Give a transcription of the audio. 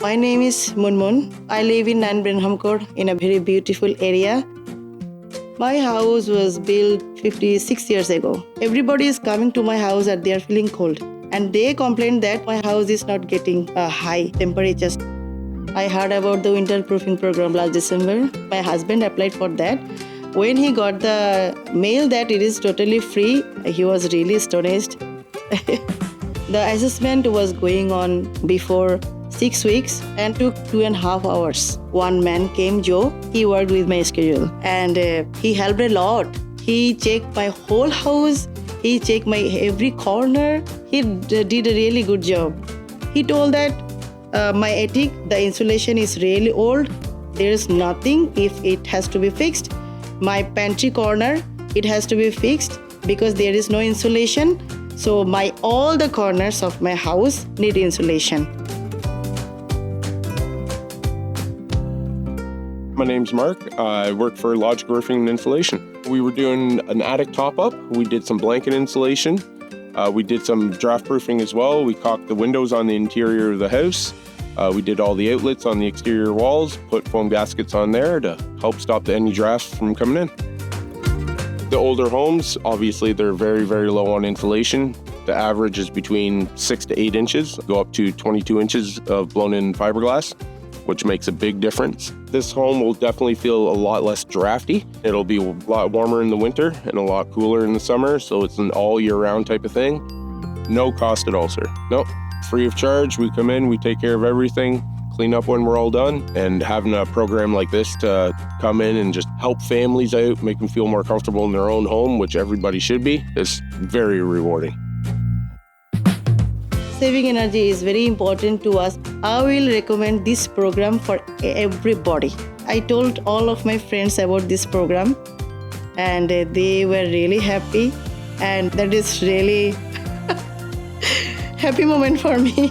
My name is Moonmoon. I live in Enbridge in a very beautiful area. My house was built 56 years ago. Everybody is coming to my house and they are feeling cold. And they complain that my house is not getting high temperatures. I heard about the winterproofing program last December. My husband applied for that. When he got the mail that it is totally free, he was really astonished. The assessment was going on before 6 weeks and took 2.5 hours. One man came, Joe. He worked with my schedule and he helped a lot. He checked my whole house. He checked my every corner. He did a really good job. He told that my attic, the insulation is really old. There is nothing if it has to be fixed. My pantry corner, it has to be fixed because there is no insulation. So all the corners of my house need insulation. My name's Mark. I work for Logic Roofing and Insulation. We were doing an attic top-up. We did some blanket insulation. We did some draft proofing as well. We caulked the windows on the interior of the house. We did all the outlets on the exterior walls, put foam gaskets on there to help stop any drafts from coming in. The older homes, obviously, they're very, very low on insulation. The average is between 6 to 8 inches, go up to 22 inches of blown-in fiberglass, which makes a big difference. This home will definitely feel a lot less drafty. It'll be a lot warmer in the winter and a lot cooler in the summer, so it's an all year round type of thing. No cost at all, sir. Nope, free of charge. We come in, we take care of everything, clean up when we're all done, and having a program like this to come in and just help families out, make them feel more comfortable in their own home, which everybody should be, is very rewarding. Saving energy is very important to us. I will recommend this program for everybody. I told all of my friends about this program and they were really happy, and that is really happy moment for me.